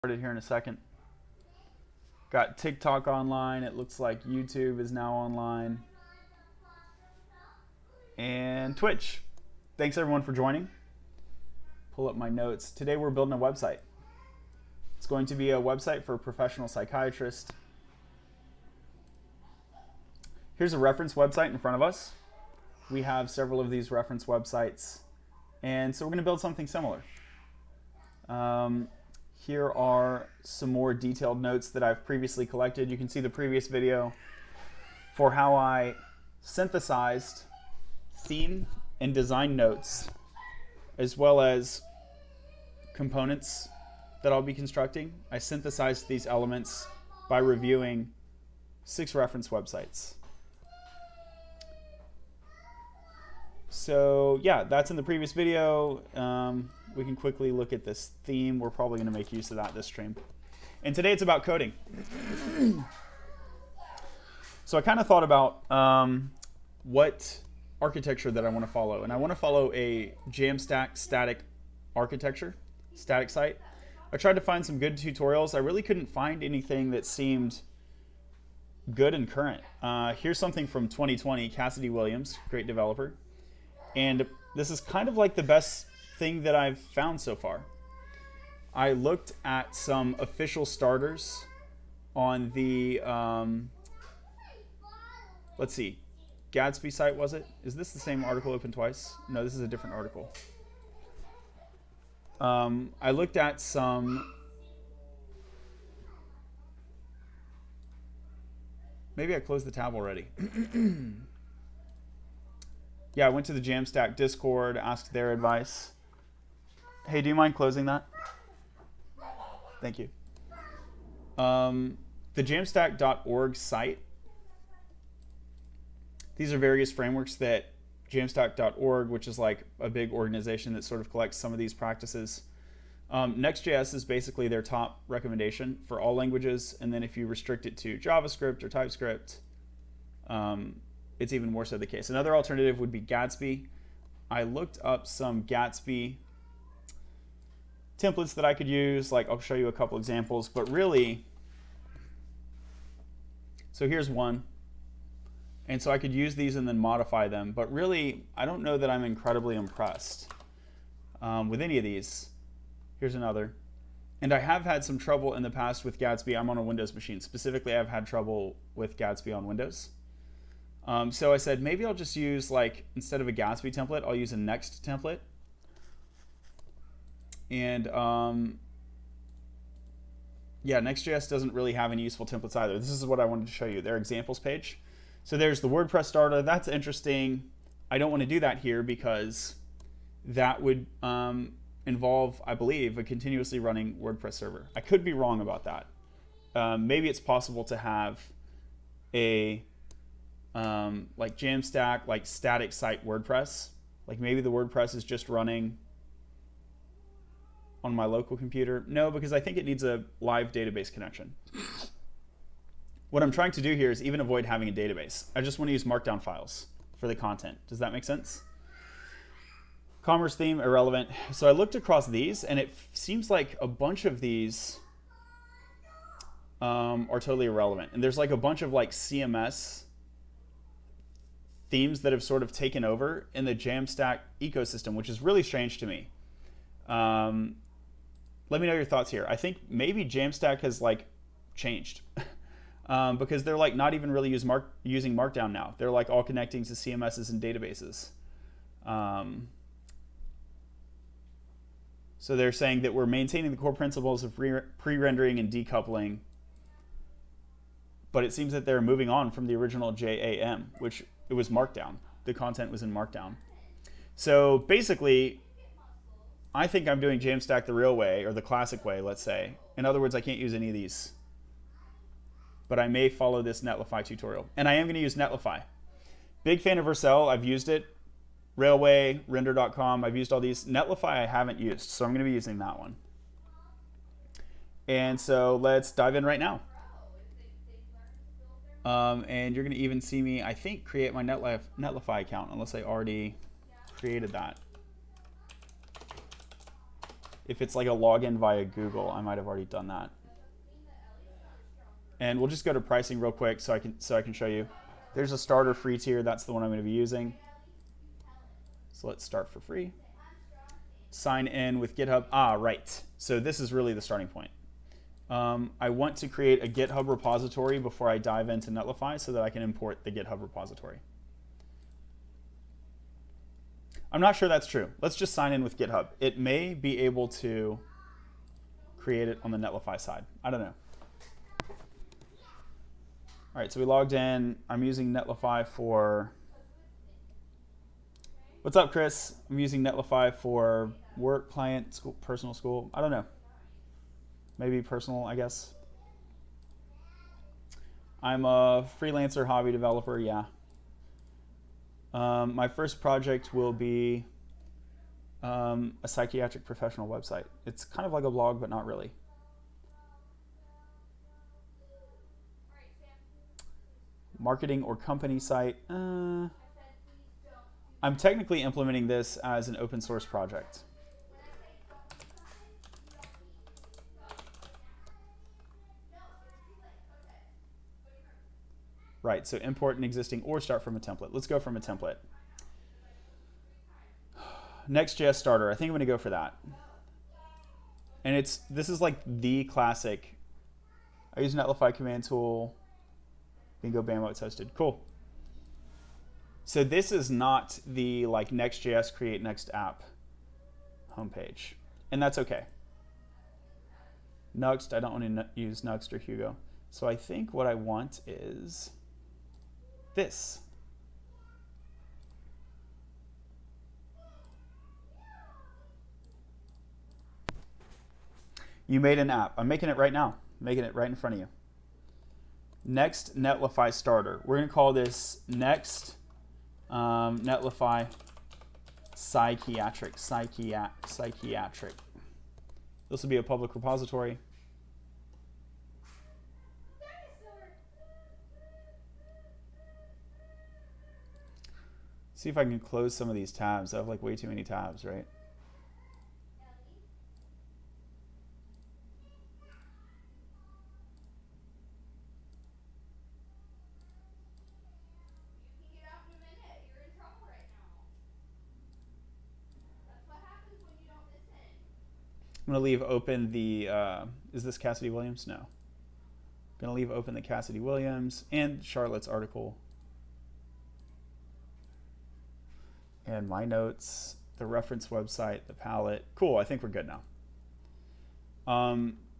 Started here in a second. Got TikTok online. It looks like YouTube is now online. And Twitch. Thanks everyone for joining. Pull up my notes. Today we're building a website. It's going to be a website for a professional psychiatrist. Here's a reference website in front of us. We have several of these reference websites. And so we're going to build something similar. Here are some more detailed notes that I've previously collected. You can see the previous video for how I synthesized theme and design notes, as well as components that I'll be constructing. I synthesized these elements by reviewing 6 reference websites. So yeah, that's in the previous video. We can quickly look at this theme. We're probably going to make use of that this stream. And today it's about coding. So I kind of thought about what architecture that I want to follow. And I want to follow a Jamstack static architecture, static site. I tried to find some good tutorials. I really couldn't find anything that seemed good and current. Here's something from 2020, Cassidy Williams, great developer. And this is kind of like the best thing that I've found so far. I looked at some official starters on the, let's see, Gatsby site, was it? Is this the same article open twice? No, this is a different article. I looked at some, maybe I closed the tab already. Yeah, I went to the Jamstack Discord, asked their advice. Hey, do you mind closing that? Thank you. The jamstack.org site. These are various frameworks that jamstack.org, which is like a big organization that sort of collects some of these practices. Next.js is basically their top recommendation for all languages. And then if you restrict it to JavaScript or TypeScript, it's even more so the case. Another alternative would be Gatsby. I looked up some Gatsby templates that I could use. Like, I'll show you a couple examples, but really, so here's one. And so I could use these and then modify them, but really, I don't know that I'm incredibly impressed with any of these. Here's another. And I have had some trouble in the past with Gatsby. I'm on a Windows machine. Specifically, I've had trouble with Gatsby on Windows. So I said, maybe I'll just use, like, instead of a Gatsby template, I'll use a Next template. And yeah, Next.js doesn't really have any useful templates either. This is what I wanted to show you, their examples page. So there's the WordPress Starter. That's interesting. I don't want to do that here because that would involve, I believe, a continuously running WordPress server. I could be wrong about that. Maybe it's possible to have a like Jamstack, like static site WordPress. Like maybe the WordPress is just running on my local computer. No, because I think it needs a live database connection. What I'm trying to do here is even avoid having a database. I just want to use markdown files for the content. Does that make sense? Commerce theme, irrelevant. So I looked across these and it seems like a bunch of these are totally irrelevant. And there's like a bunch of like CMS themes that have sort of taken over in the Jamstack ecosystem, which is really strange to me. Let me know your thoughts here. I think maybe Jamstack has like changed because they're like not even really using Markdown now. They're like all connecting to CMSs and databases. So they're saying that we're maintaining the core principles of pre-rendering and decoupling, but it seems that they're moving on from the original JAM, which it was Markdown. The content was in Markdown. So basically, I think I'm doing Jamstack the real way, or the classic way, let's say. In other words, I can't use any of these. But I may follow this Netlify tutorial. And I am going to use Netlify. Big fan of Vercel. I've used it. Railway, render.com. I've used all these. Netlify I haven't used, so I'm going to be using that one. And so let's dive in right now. And you're going to even see me, I think, create my Netlify account, unless I already created that. If it's like a login via Google, I might have already done that. And we'll just go to pricing real quick so I can show you. There's a starter free tier. That's the one I'm going to be using. So let's start for free. Sign in with GitHub. Ah, right. So this is really the starting point. I want to create a GitHub repository before I dive into Netlify so that I can import the GitHub repository. I'm not sure that's true. Let's just sign in with GitHub. It may be able to create it on the Netlify side. I don't know. All right, so we logged in. I'm using Netlify for... What's up, Chris? I'm using Netlify for work, client, school, personal, school. I don't know. Maybe personal, I guess. I'm a freelancer hobby developer, yeah. My first project will be a psychiatric professional website. It's kind of like a blog, but not really. Marketing or company site. I'm technically implementing this as an open source project. Right, so import an existing or start from a template. Let's go from a template. Next.js starter, I think I'm going to go for that. And this is like the classic. I use Netlify command tool. Bingo, bam, it's hosted. Cool. So this is not the like Next.js create next app homepage, and that's okay. Nuxt, I don't want to use Nuxt or Hugo. So I think what I want is this. You made an app. I'm making it right now. I'm making it right in front of you. Next Netlify starter. We're going to call this Next Netlify Psychiatric. Psychiatric. This will be a public repository. See if I can close some of these tabs. I have like way too many tabs, right? I'm going to leave open the, is this Cassidy Williams? No. I'm going to leave open the Cassidy Williams and Charlotte's article. And my notes, the reference website, the palette. Cool, I think we're good now.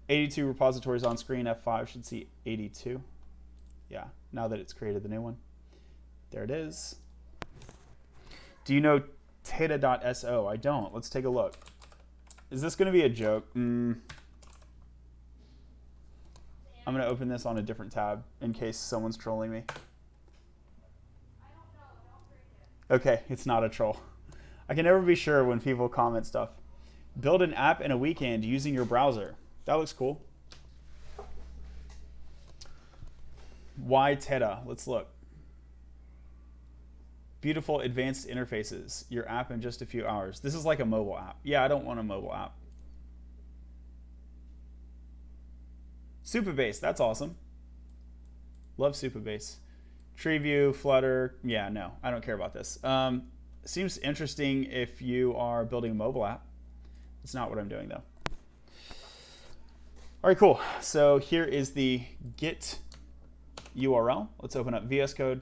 82 repositories on screen. F5 should see 82. Yeah, now that it's created the new one. There it is. Do you know Tata.so? I don't. Let's take a look. Is this going to be a joke? I'm going to open this on a different tab in case someone's trolling me. Okay, it's not a troll. I can never be sure when people comment stuff. Build an app in a weekend using your browser. That looks cool. Why Teta? Let's look. Beautiful advanced interfaces. Your app in just a few hours. This is like a mobile app. Yeah, I don't want a mobile app. Supabase, that's awesome. Love Supabase. Tree view, Flutter. Yeah, no, I don't care about this. Seems interesting if you are building a mobile app. It's not what I'm doing though. All right, cool. So here is the Git URL. Let's open up VS Code.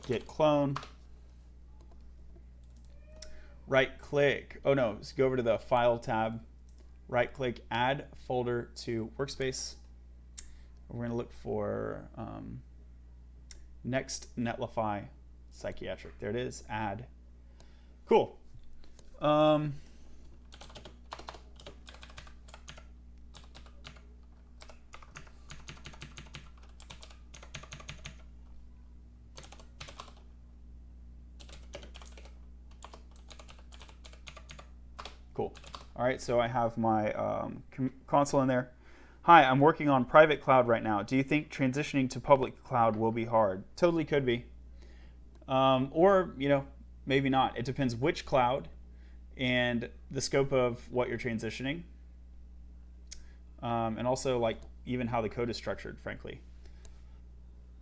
Git clone. Right click. Oh no, let's go over to the File tab. Right click, add folder to workspace. We're going to look for Next Netlify Psychiatric. There it is, add. Cool. Cool. All right, so I have my console in there. Hi, I'm working on private cloud right now. Do you think transitioning to public cloud will be hard? Totally could be. Or, maybe not. It depends which cloud and the scope of what you're transitioning. And also, like, even how the code is structured, frankly.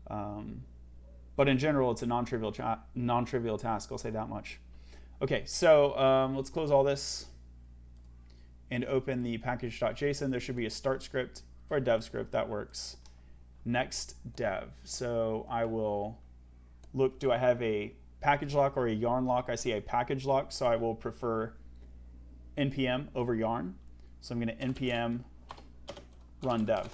But in general, it's a non-trivial task, I'll say that much. Okay, so let's close all this and open the package.json. There should be a start script or a dev script that works. Next dev. So I will look, do I have a package lock or a yarn lock? I see a package lock, so I will prefer npm over yarn. So I'm going to npm run dev.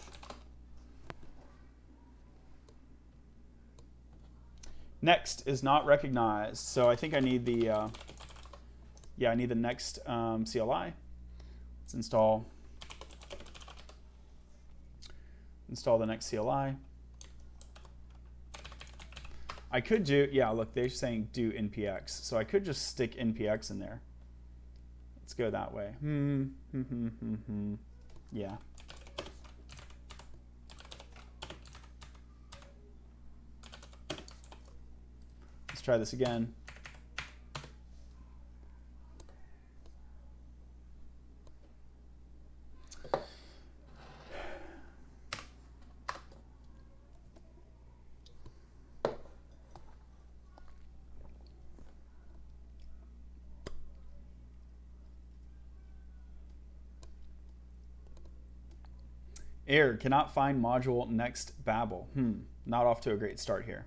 Next is not recognized, so I think I need the I need the next CLI. Let's install the next CLI. I could do, yeah, look, they're saying do npx, so I could just stick npx in there. Let's go that way. Yeah. Let's try this again. Error, cannot find module next Babel. Not off to a great start here.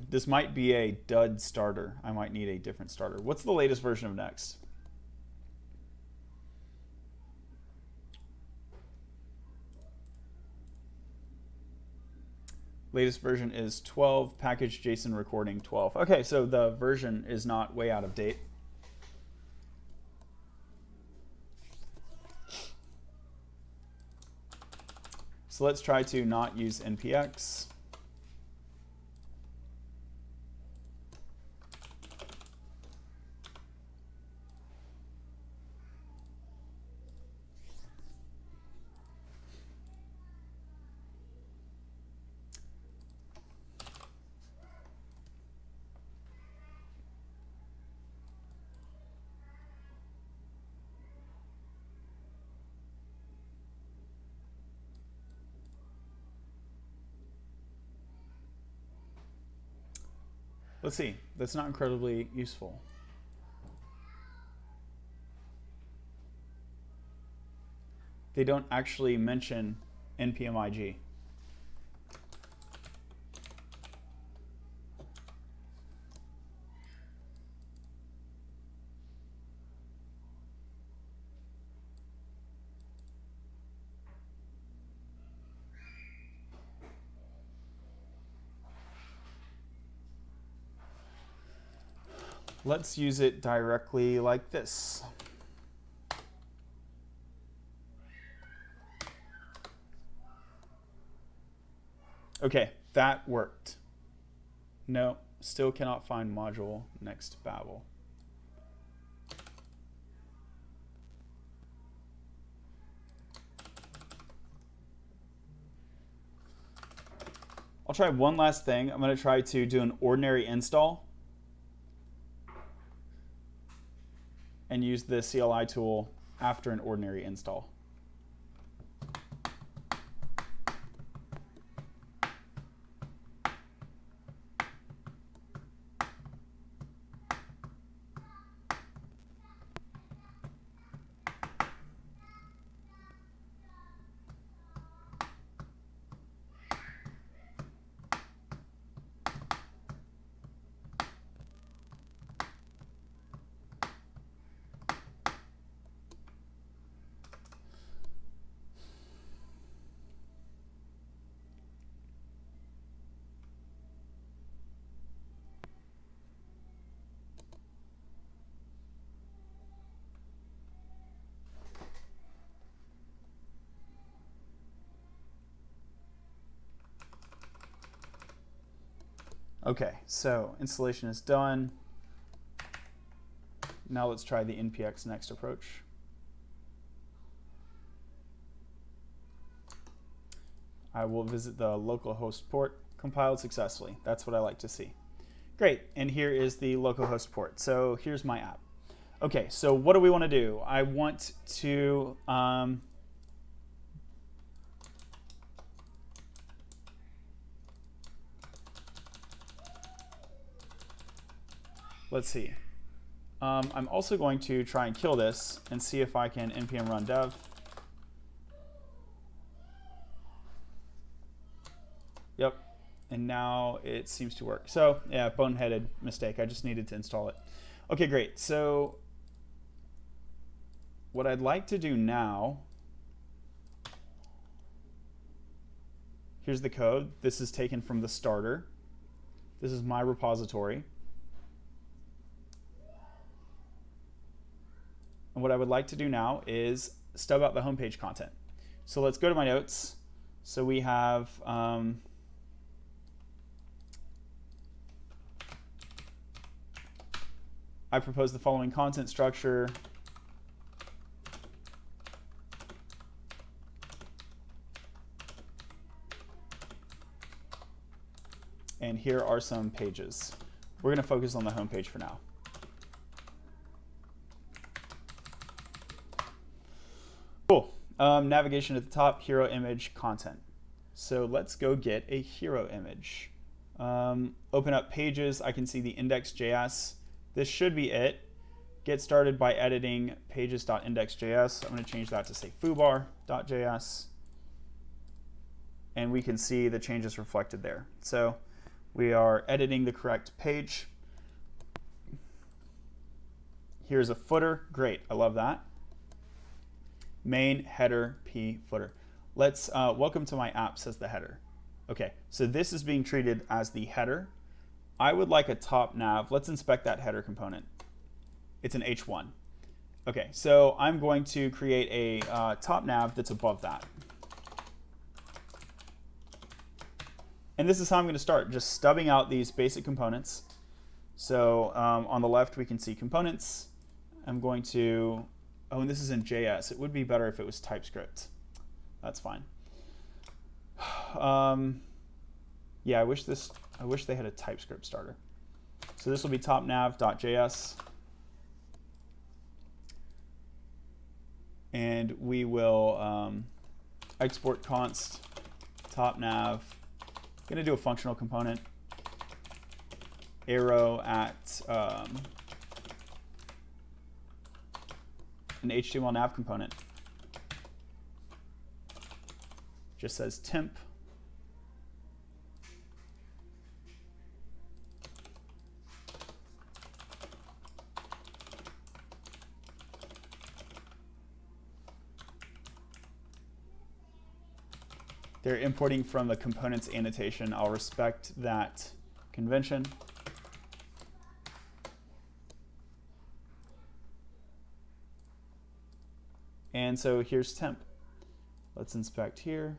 This might be a dud starter. I might need a different starter. What's the latest version of Next? Latest version is 12, package JSON recording 12. Okay, so the version is not way out of date. So let's try to not use npx. Let's see, that's not incredibly useful. They don't actually mention npmig. Let's use it directly like this. Okay, that worked. No, still cannot find module next Babel. I'll try one last thing. I'm going to try to do an ordinary install and use the CLI tool after an ordinary install. Okay, so installation is done. Now let's try the npx next approach. I will visit the localhost port, compiled successfully. That's what I like to see. Great, and here is the localhost port. So here's my app. Okay, so what do we want to do? I want to let's see. I'm also going to try and kill this and see if I can npm run dev. Yep, and now it seems to work. So yeah, boneheaded mistake. I just needed to install it. Okay, great. So what I'd like to do now, here's the code. This is taken from the starter. This is my repository. And what I would like to do now is stub out the homepage content. So let's go to my notes. So we have I propose the following content structure. And here are some pages. We're going to focus on the home page for now. Cool. Navigation at the top, hero image, content. So let's go get a hero image. Open up pages. I can see the index.js. This should be it. Get started by editing pages.index.js. I'm going to change that to say foobar.js. And we can see the changes reflected there. So we are editing the correct page. Here's a footer. Great. I love that. Main, header, p, footer. Let's welcome to my app, says the header. Okay, so this is being treated as the header. I would like a top nav. Let's inspect that header component. It's an H1. Okay, so I'm going to create a top nav that's above that. And this is how I'm going to start, just stubbing out these basic components. So on the left, we can see components. I'm going to, oh, and this is in JS. It would be better if it was TypeScript. That's fine. Yeah, I wish they had a TypeScript starter. So this will be topnav.js. And we will export const topnav. I'm going to do a functional component. Arrow at an HTML nav component. Just says temp. They're importing from the components annotation. I'll respect that convention. And so here's temp. Let's inspect here.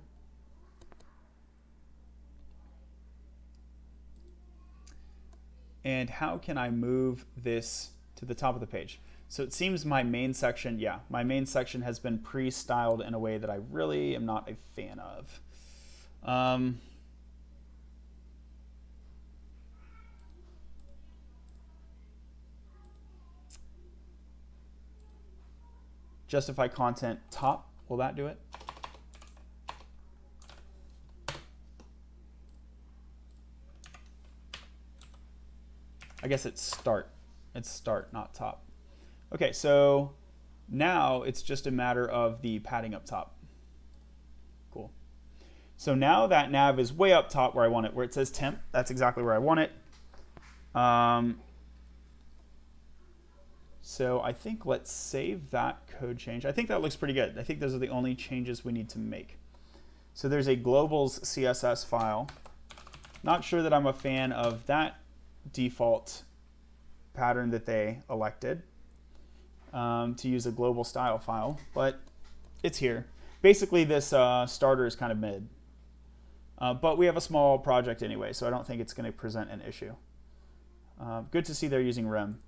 And how can I move this to the top of the page? So it seems my main section, yeah, my main section has been pre-styled in a way that I really am not a fan of. Justify content top, will that do it? I guess it's start. It's start, not top. Okay, so now it's just a matter of the padding up top. Cool. So now that nav is way up top where I want it, where it says temp. That's exactly where I want it. So I think let's save that code change. I think that looks pretty good. I think those are the only changes we need to make. So there's a globals CSS file. Not sure that I'm a fan of that default pattern that they elected to use a global style file, but it's here. Basically, this starter is kind of mid. But we have a small project anyway, so I don't think it's going to present an issue. Good to see they're using rem.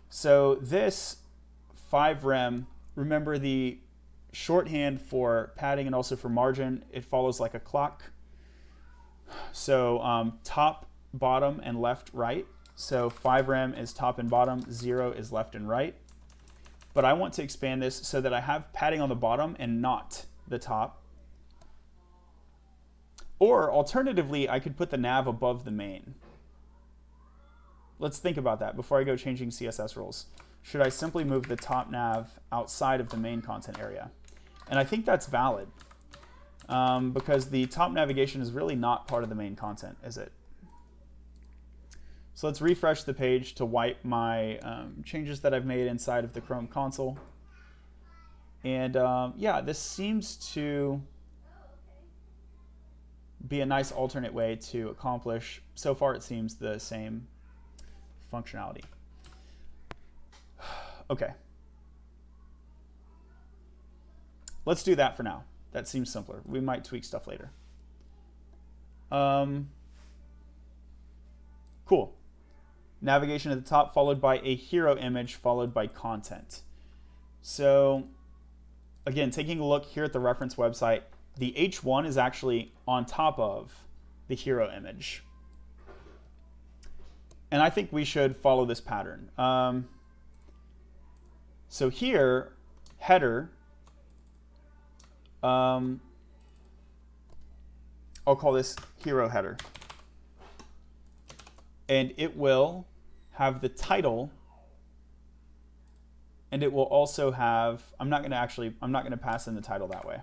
So this 5rem, remember the shorthand for padding and also for margin. It follows like a clock. So top, bottom, and left, right. So 5 rem is top and bottom, 0 is left and right. But I want to expand this so that I have padding on the bottom and not the top. Or alternatively, I could put the nav above the main. Let's think about that before I go changing CSS rules. Should I simply move the top nav outside of the main content area? And I think that's valid because the top navigation is really not part of the main content, is it? So let's refresh the page to wipe my changes that I've made inside of the Chrome console. And yeah, this seems to be a nice alternate way to accomplish, so far it seems, the same functionality. Okay. Let's do that for now. That seems simpler. We might tweak stuff later. Cool. Navigation at the top followed by a hero image followed by content. So again, taking a look here at the reference website, the H1 is actually on top of the hero image. And I think we should follow this pattern. So here, header, I'll call this hero header. And it will have the title, and it will also have, I'm not going to pass in the title that way.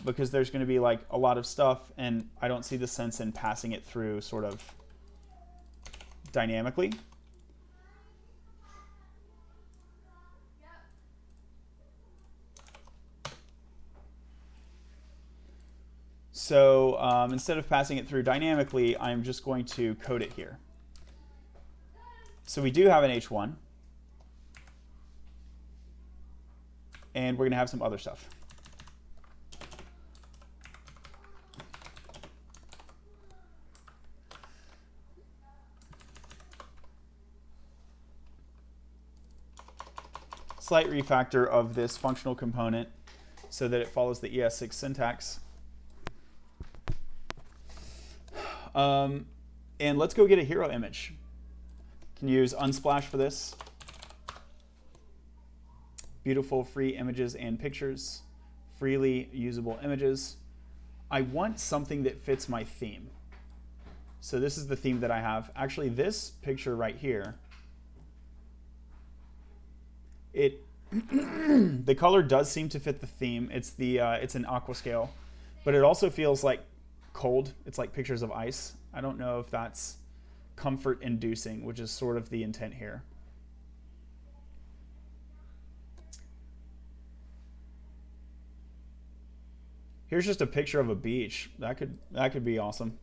Because there's going to be like a lot of stuff, and I don't see the sense in passing it through sort of dynamically. So instead of passing it through dynamically, I'm just going to code it here. So we do have an H1, and we're going to have some other stuff. Slight refactor of this functional component so that it follows the ES6 syntax. And let's go get a hero image. Can use Unsplash for this. Beautiful free images and pictures. Freely usable images. I want something that fits my theme. So this is the theme that I have. Actually, this picture right here, the color does seem to fit the theme. It's an aqua scale, but it also feels like cold. It's like pictures of ice. I don't know if that's comfort inducing, which is sort of the intent here. Here's just a picture of a beach. That could be awesome.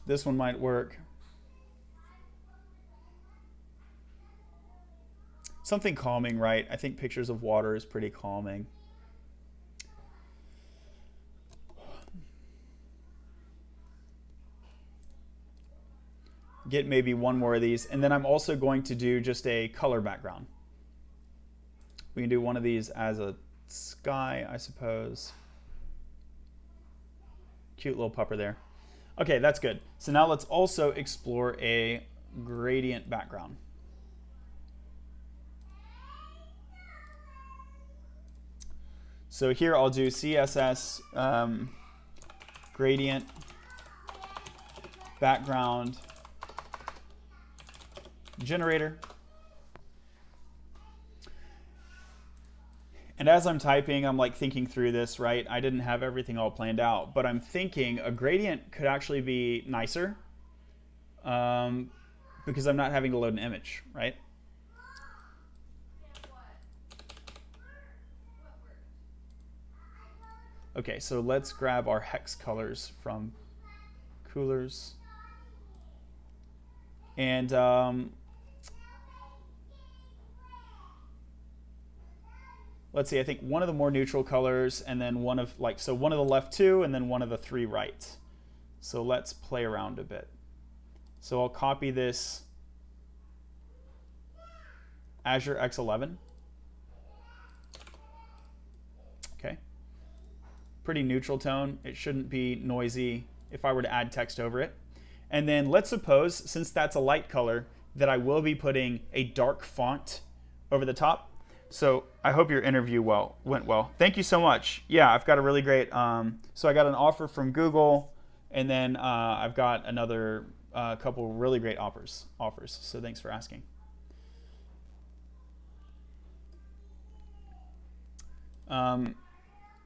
This one might work. Something calming, right? I think pictures of water is pretty calming. Get maybe one more of these, and then I'm also going to do just a color background. We can do one of these as a sky, I suppose. Cute little pupper there. Okay, that's good. So now let's also explore a gradient background. So here I'll do CSS gradient background generator. And as I'm typing, I'm like thinking through this, right? I didn't have everything all planned out, but I'm thinking a gradient could actually be nicer because I'm not having to load an image, right? Okay, so let's grab our hex colors from Coolers. And let's see, I think one of the more neutral colors, and then one of the left two, and then one of the three right. So let's play around a bit. So I'll copy this Azure X11. Okay. Pretty neutral tone. It shouldn't be noisy if I were to add text over it. And then let's suppose, since that's a light color, that I will be putting a dark font over the top. So I hope your interview went well. Thank you so much. Yeah, I've got a really great, so I got an offer from Google, and then I've got another couple really great offers. So thanks for asking.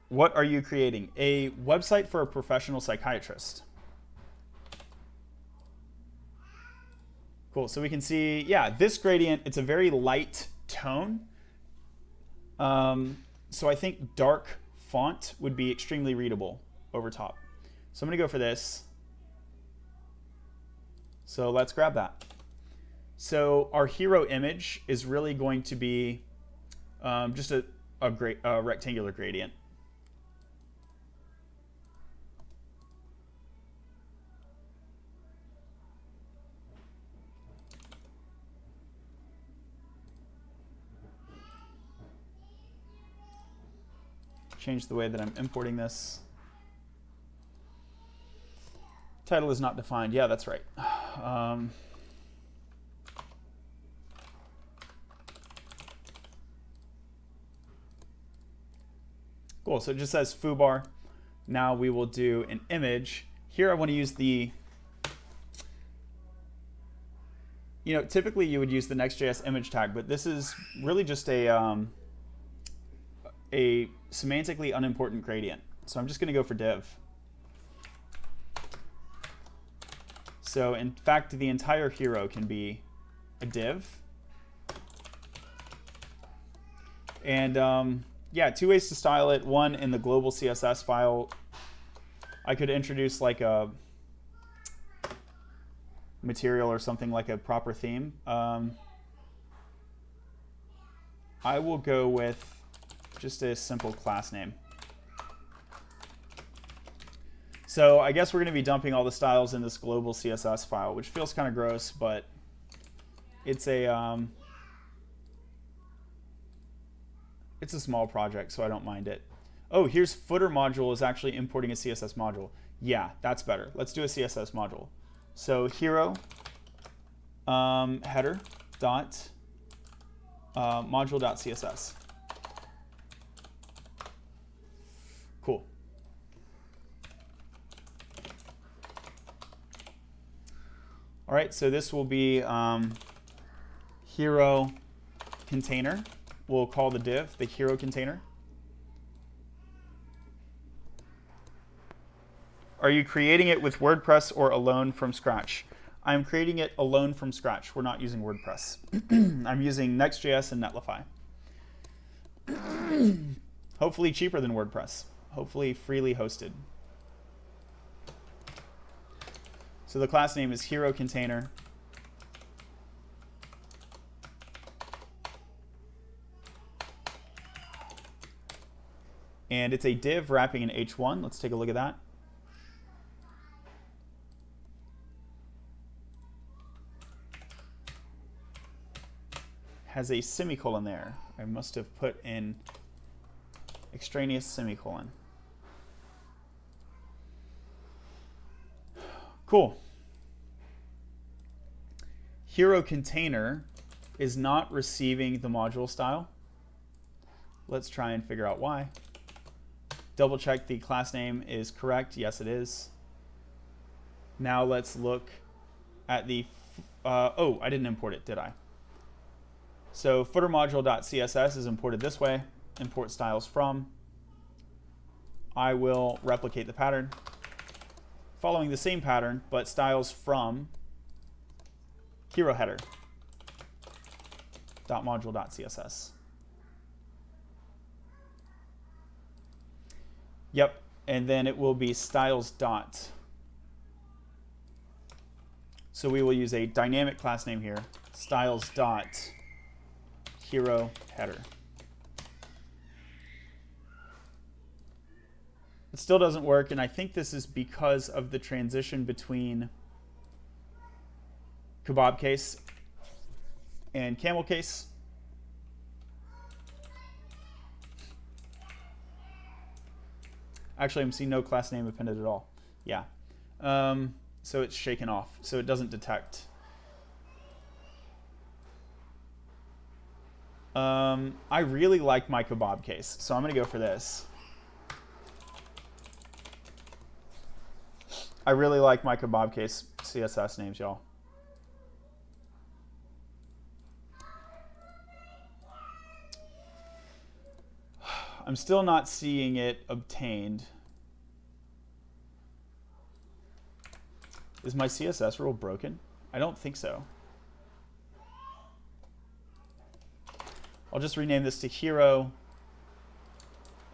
What are you creating? A website for a professional psychiatrist. Cool, so we can see, yeah, this gradient, it's a very light tone. So I think dark font would be extremely readable over top. So I'm gonna go for this. So let's grab that. So our hero image is really going to be just a rectangular gradient. Change the way that I'm importing this. Title is not defined. Yeah, that's right. Cool, so it just says foobar. Now we will do an image. Here I want to use the, typically you would use the Next.js image tag, but this is really just a semantically unimportant gradient. So I'm just going to go for div. So in fact, the entire hero can be a div. And yeah, two ways to style it. One, in the global CSS file, I could introduce like a material or something like a proper theme. I will go with just a simple class name. So I guess we're going to be dumping all the styles in this global CSS file, which feels kind of gross, but it's a small project, so I don't mind it. Oh, here's footer module is actually importing a CSS module. Yeah, that's better. Let's do a CSS module. So hero header dot module.css. Cool. All right, so this will be hero container. We'll call the div the hero container. Are you creating it with WordPress or alone from scratch? I'm creating it alone from scratch. We're not using WordPress. I'm using Next.js and Netlify. Hopefully cheaper than WordPress. Hopefully freely hosted. So the class name is hero container. And it's a div wrapping in h1. Let's take a look at that. Has a semicolon there. I must have put in extraneous semicolon. Cool. Hero container is not receiving the module style. Let's try and figure out why. Double check the class name is correct. Yes, it is. Now let's look at the, oh, I didn't import it, did I? So footer module.css is imported this way. Import styles from. I will replicate the pattern. Following the same pattern, but styles from hero header .module.css. Yep, and then it will be styles dot. So we will use a dynamic class name here, styles dot hero header. It still doesn't work, and I think this is because of the transition between kebab case and camel case. Actually, I'm seeing no class name appended at all. Yeah. So it's shaken off, so it doesn't detect. I really like my kebab case, so I'm going to go for this. I really like my kebab case CSS names, y'all. I'm still not seeing it obtained. Is my CSS rule broken? I don't think so. I'll just rename this to hero.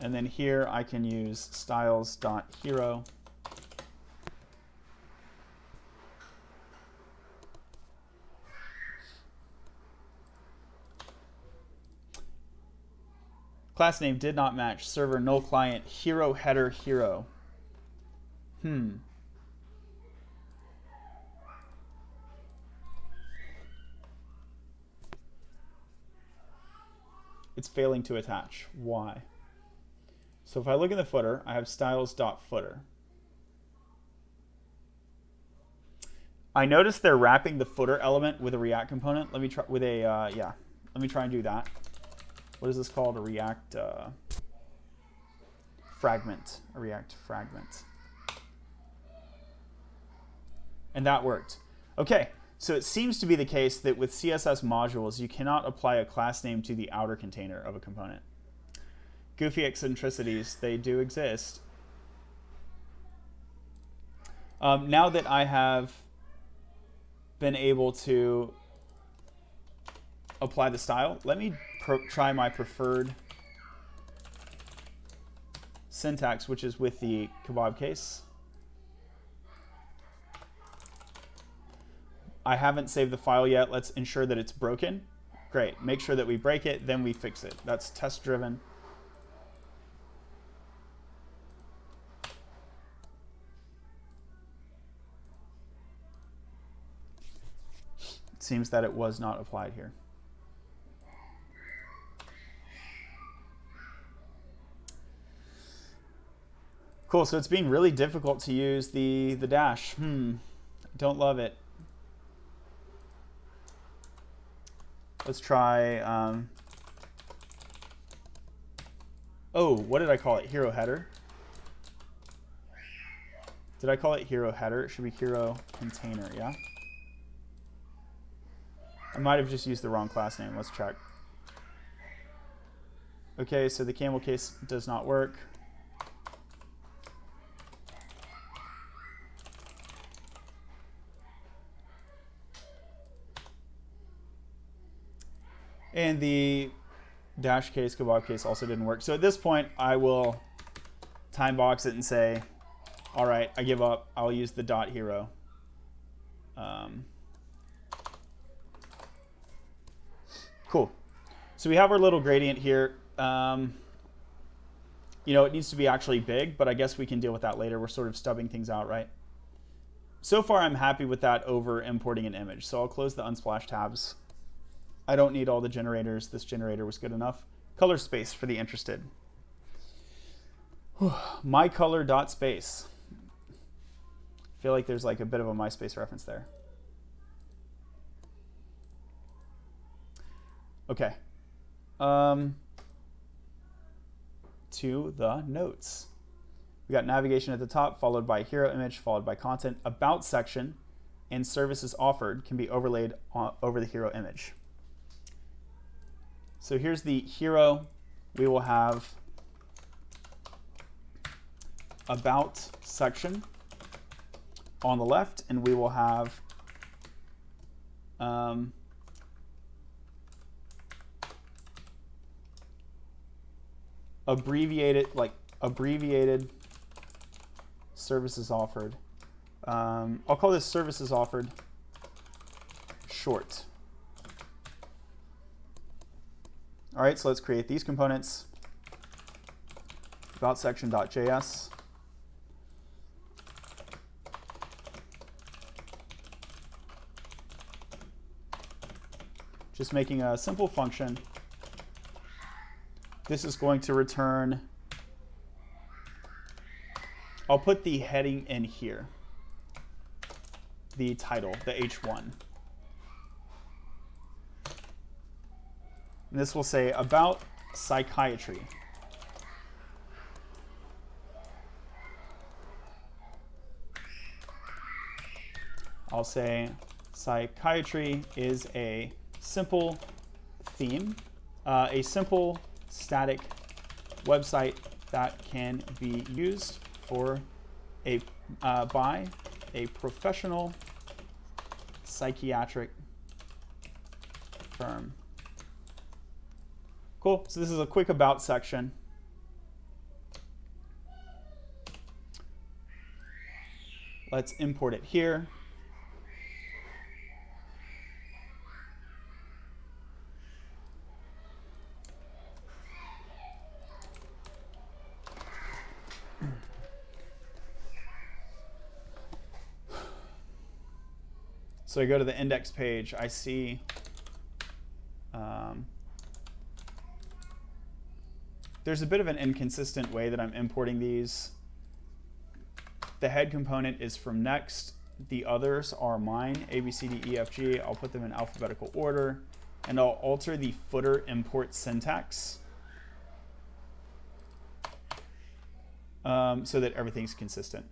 And then here I can use styles.hero. Class name did not match. Server null client hero header hero. It's failing to attach. Why? So if I look in the footer, I have styles.footer. I noticed they're wrapping the footer element with a React component. Let me try with a Let me try and do that. What is this called? A React fragment. A React fragment. And that worked. Okay, so it seems to be the case that with CSS modules, you cannot apply a class name to the outer container of a component. Goofy eccentricities, they do exist. Now that I have been able to apply the style, let me try my preferred syntax, which is with the kebab case. I haven't saved the file yet. Let's ensure that it's broken. Great. Make sure that we break it, then we fix it. That's test driven. It seems that it was not applied here. Cool, so it's being really difficult to use the dash. Don't love it. Let's try, oh, what did I call it? Hero header? Did I call it hero header? It should be hero container, yeah? I might have just used the wrong class name. Let's check. Okay, so the camel case does not work. And the dash case, kebab case also didn't work. So at this point, I will time box it and say, all right, I give up. I'll use the dot hero. Cool. So we have our little gradient here. You know, it needs to be actually big, but I guess we can deal with that later. We're sort of stubbing things out, right? So far, I'm happy with that over importing an image. So I'll close the Unsplash tabs. I don't need all the generators. This generator was good enough. Color space for the interested. mycolor.space. I feel like there's like a bit of a MySpace reference there. Okay. To the notes. We got navigation at the top, followed by hero image, followed by content. About section and services offered can be overlaid over the hero image. So here's the hero. We will have about section on the left, and we will have abbreviated services offered. I'll call this services offered short. All right, so let's create these components. About section.js. just making a simple function. This is going to return, I'll put the heading in here, the title, the H1. And this will say about psychiatry. I'll say psychiatry is a simple theme, a simple static website that can be used for by a professional psychiatric firm. Cool. So this is a quick about section. Let's import it here. So I go to the index page, I see there's a bit of an inconsistent way that I'm importing these. The head component is from Next. The others are mine, A, B, C, D, E, F, G. I'll put them in alphabetical order, and I'll alter the footer import syntax so that everything's consistent.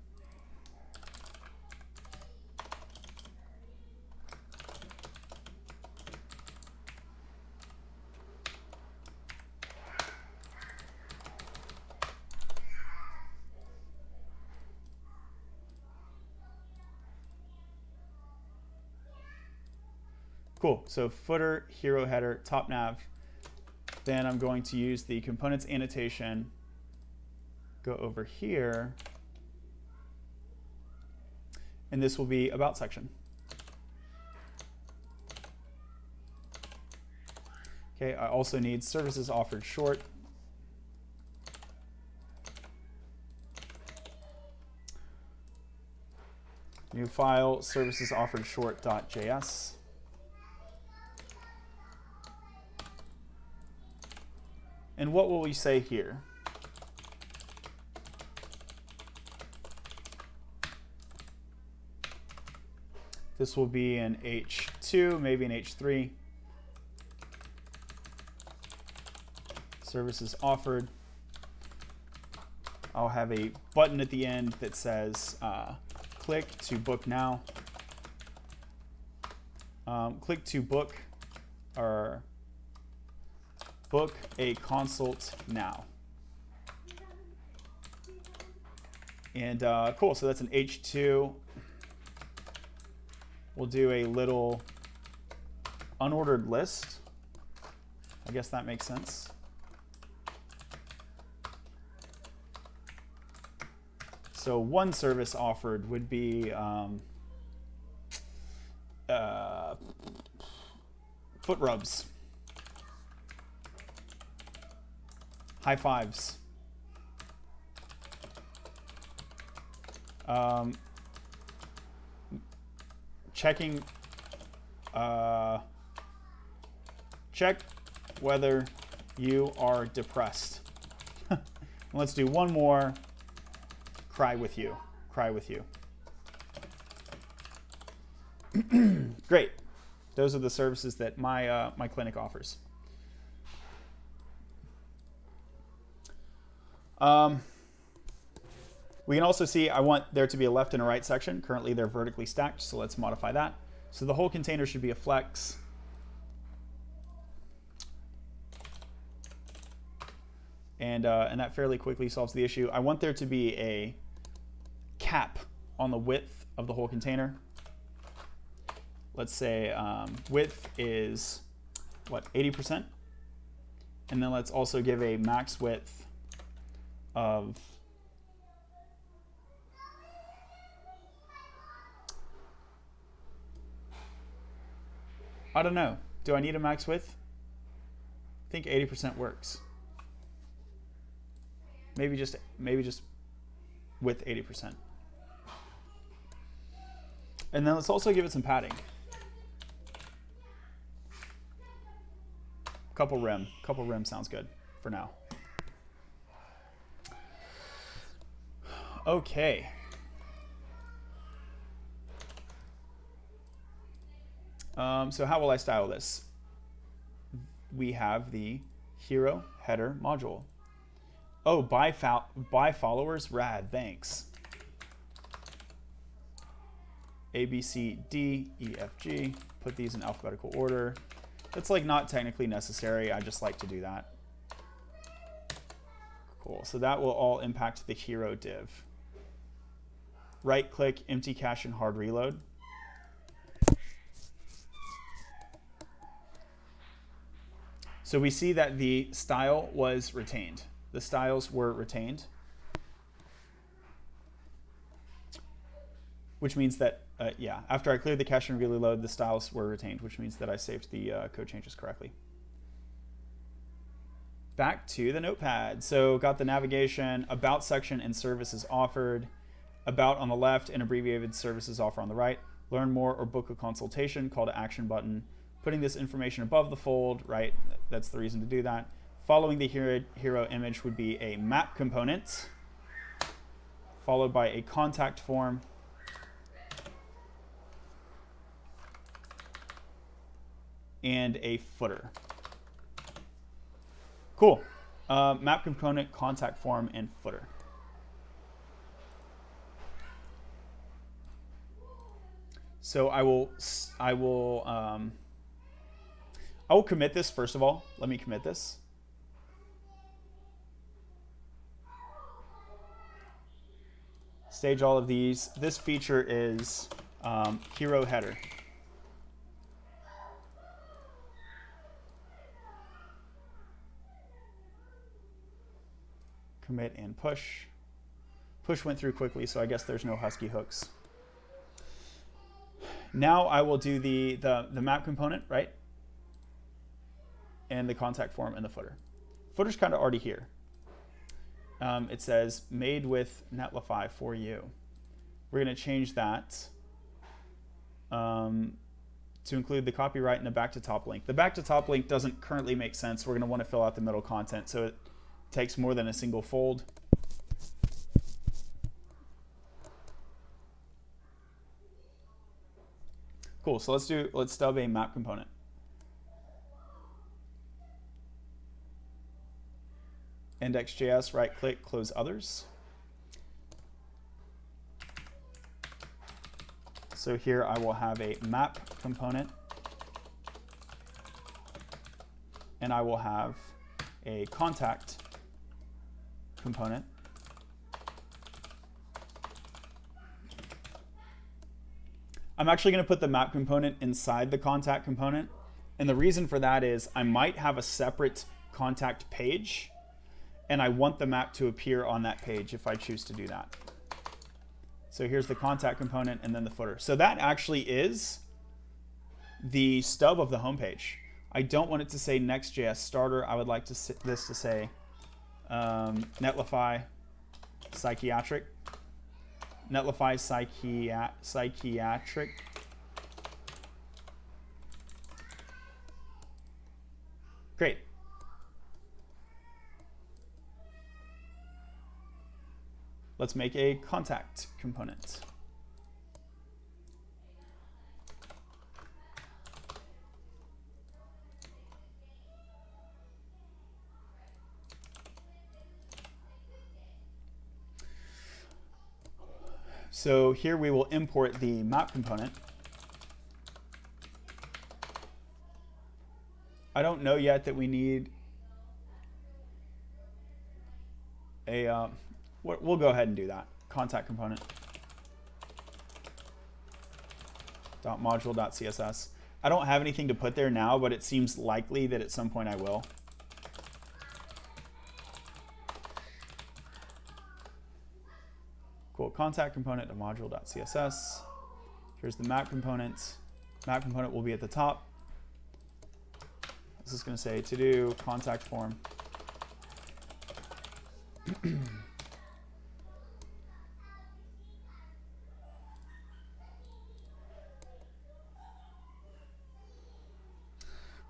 Cool, so footer, hero header, top nav. Then I'm going to use the components annotation, go over here, and this will be about section. Okay, I also need services offered short. New file, services offered short.js. And what will we say here? This will be an H2, maybe an H3. Services offered. I'll have a button at the end that says click to book now. Click to book or book a consult now. And cool, so that's an H2. We'll do a little unordered list. I guess that makes sense. So one service offered would be foot rubs. High fives. Checking, check whether you are depressed. Let's do one more. Cry with you. Cry with you. Great. Those are the services that my my clinic offers. We can also see I want there to be a left and a right section. Currently they're vertically stacked, so let's modify that. So the whole container should be a flex. And that fairly quickly solves the issue. I want there to be a cap on the width of the whole container. Let's say width is, what, 80%? And then let's also give a max width of I don't know. Do I need a max width? I think 80% works. Maybe just with 80%. And then let's also give it some padding. Couple rim sounds good for now. Okay. So how will I style this? We have the hero header module. Oh, by followers, rad, thanks. A, B, C, D, E, F, G. Put these in alphabetical order. It's like not technically necessary. I just like to do that. Cool. So that will all impact the hero div. Right click, empty cache, and hard reload. So we see that the style was retained. The styles were retained, which means that, yeah, after I cleared the cache and reload, the styles were retained, which means that I saved the code changes correctly. Back to the notepad. So got the navigation, about section, and services offered. About on the left and abbreviated services offer on the right. Learn more or book a consultation, call to action button. Putting this information above the fold, right? That's the reason to do that. Following the hero image would be a map component, followed by a contact form, and a footer. Cool. Map component, contact form, and footer. So I will commit this first of all. Let me commit this. Stage all of these. This feature is hero header. Commit and push. Push went through quickly, so I guess there's no Husky hooks. Now I will do the map component, right? And the contact form and the footer. Footer's kind of already here. It says made with Netlify for you. We're going to change that to include the copyright and the back to top link. The back to top link doesn't currently make sense. We're going to want to fill out the middle content, so it takes more than a single fold. Cool, so let's stub a map component. Index.js, right click, close others. So here I will have a map component, and I will have a contact component. I'm actually going to put the map component inside the contact component. And the reason for that is I might have a separate contact page, and I want the map to appear on that page if I choose to do that. So here's the contact component and then the footer. So that actually is the stub of the homepage. I don't want it to say Next.js Starter. I would like this to say Netlify Psychiatric. Netlify Psychiatric. Great. Let's make a contact component. So here we will import the map component. I don't know yet that we need a, we'll go ahead and do that. Contact component. .module.css. I don't have anything to put there now, but it seems likely that at some point I will. Cool. Contact component to module.css. Here's the map component. Map component will be at the top. This is going to say to do contact form.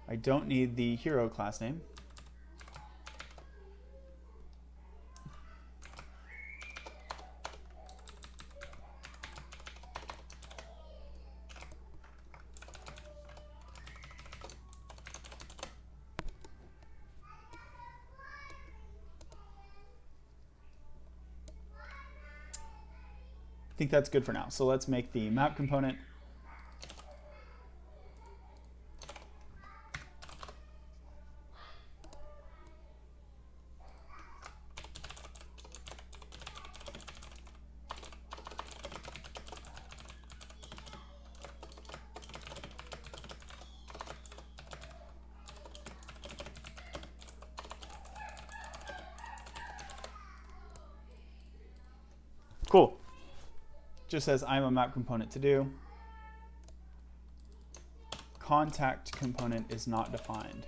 I don't need the hero class name. I think that's good for now. So let's make the map component. Cool. Just says I'm a map component to do. Contact component is not defined.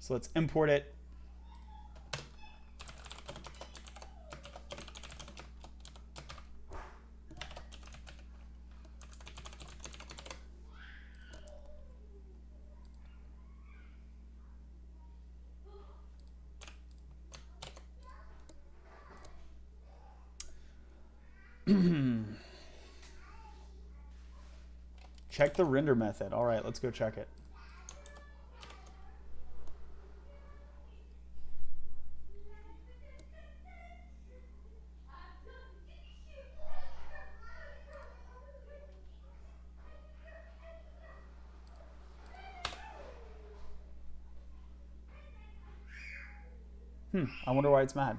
So let's import it. Check the render method. All right, let's go check it. I wonder why it's mad.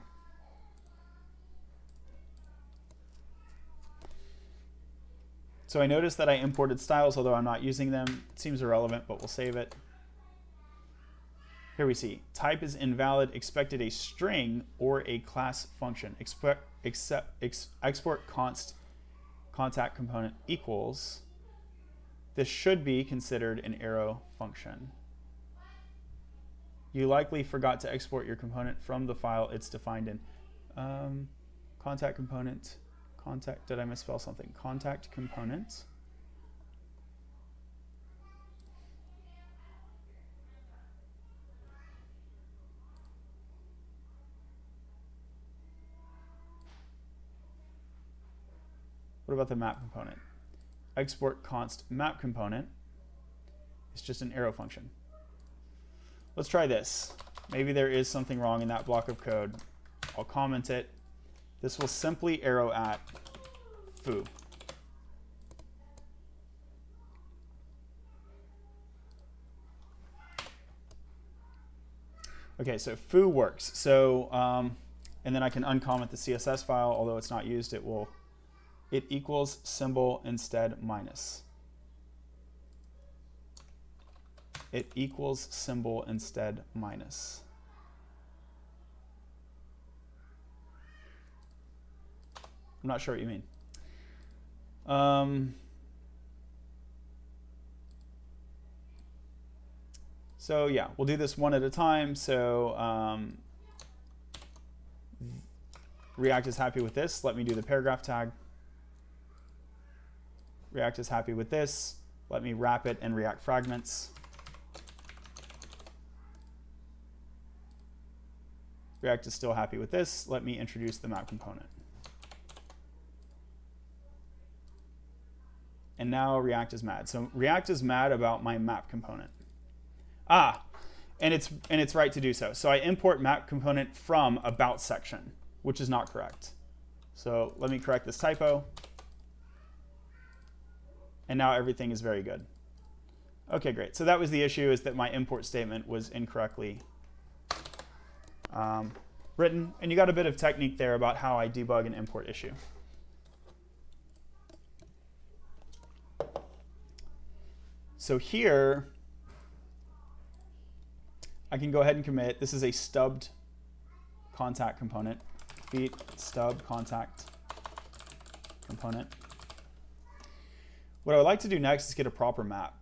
So I noticed that I imported styles, although I'm not using them. It seems irrelevant, but we'll save it. Here we see, type is invalid, expected a string or a class function. Export contact component equals. This should be considered an arrow function. You likely forgot to export your component from the file it's defined in. Contact component. Contact, did I misspell something? Contact component. What about the map component? Export const map component. It's just an arrow function. Let's try this. Maybe there is something wrong in that block of code. I'll comment it. This will simply arrow at foo. Okay, so foo works. So, and then I can uncomment the CSS file, although it's not used, it equals symbol instead minus. It equals symbol instead minus. I'm not sure what you mean. So yeah, we'll do this one at a time. So React is happy with this. Let me do the paragraph tag. React is happy with this. Let me wrap it in React fragments. React is still happy with this. Let me introduce the map component. And now React is mad. So React is mad about my map component. And it's right to do so. So I import map component from about section, which is not correct. So let me correct this typo. And now everything is very good. Okay, great. So that was the issue, is that my import statement was incorrectly written. And you got a bit of technique there about how I debug an import issue. So here, I can go ahead and commit. This is a stubbed contact component. Feet stub contact component. What I would like to do next is get a proper map.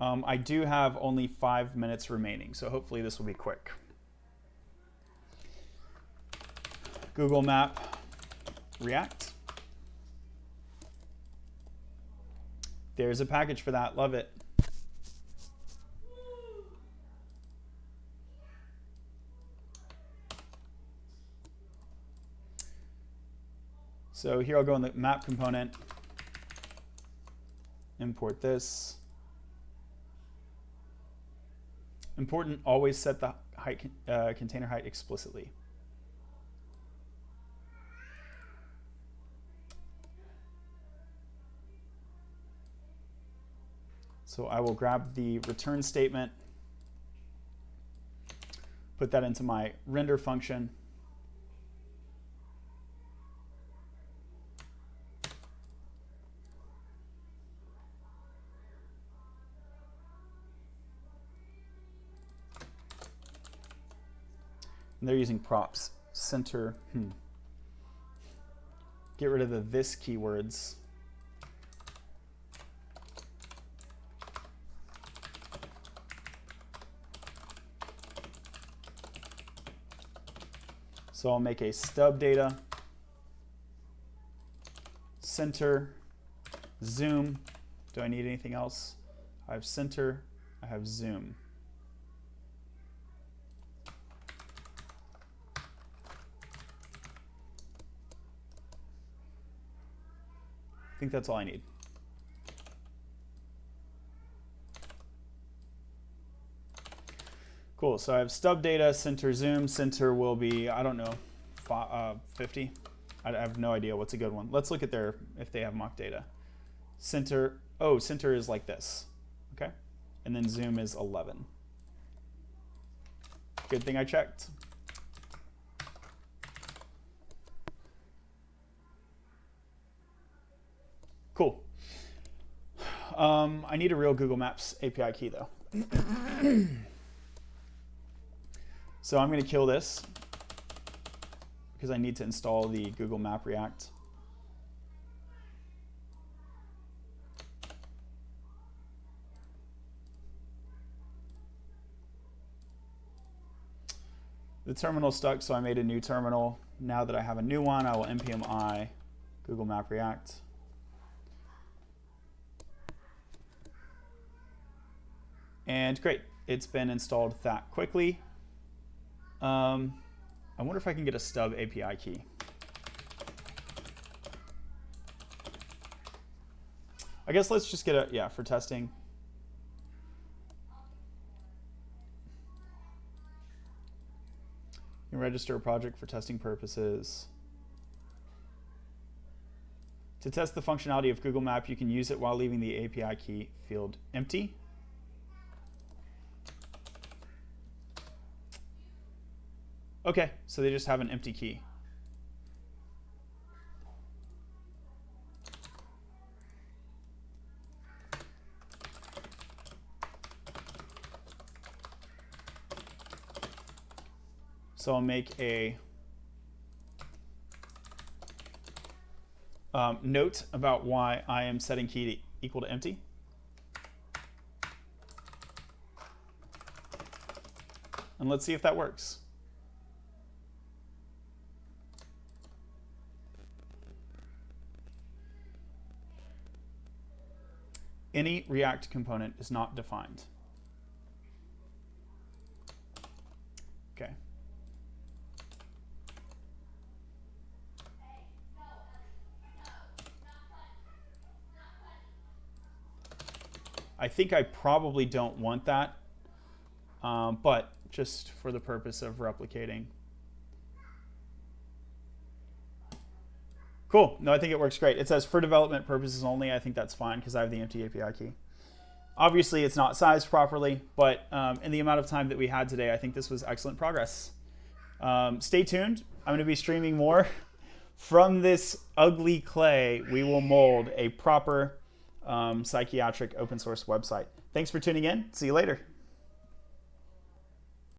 I do have only 5 minutes remaining, so hopefully this will be quick. Google Map React. There's a package for that. Love it. So here I'll go in the map component, import this. Important, always set the height, container height explicitly. So I will grab the return statement, put that into my render function. And they're using props. Center. Get rid of the this keywords. So I'll make a stub data, center, zoom. Do I need anything else? I have center, I have zoom. I think that's all I need. Cool, so I have stub data, center, zoom. Center will be, I don't know, 50. I have no idea what's a good one. Let's look at their, if they have mock data. Center, oh, center is like this, okay? And then zoom is 11. Good thing I checked. Cool. I need a real Google Maps API key though. So I'm going to kill this because I need to install the Google Map React. The terminal stuck, so I made a new terminal. Now that I have a new one, I will npm I Google Map React. And great, it's been installed that quickly. I wonder if I can get a stub API key. I guess let's just get a, yeah, for testing. You can register a project for testing purposes. To test the functionality of Google Map, you can use it while leaving the API key field empty. Okay, so they just have an empty key. So I'll make a note about why I am setting key to equal to empty. And let's see if that works. Any React component is not defined. Okay. I think I probably don't want that, but just for the purpose of replicating. Cool. No, I think it works great. It says for development purposes only. I think that's fine because I have the empty API key. Obviously, it's not sized properly, but in the amount of time that we had today, I think this was excellent progress. Stay tuned. I'm going to be streaming more. From this ugly clay, we will mold a proper psychiatric open source website. Thanks for tuning in. See you later.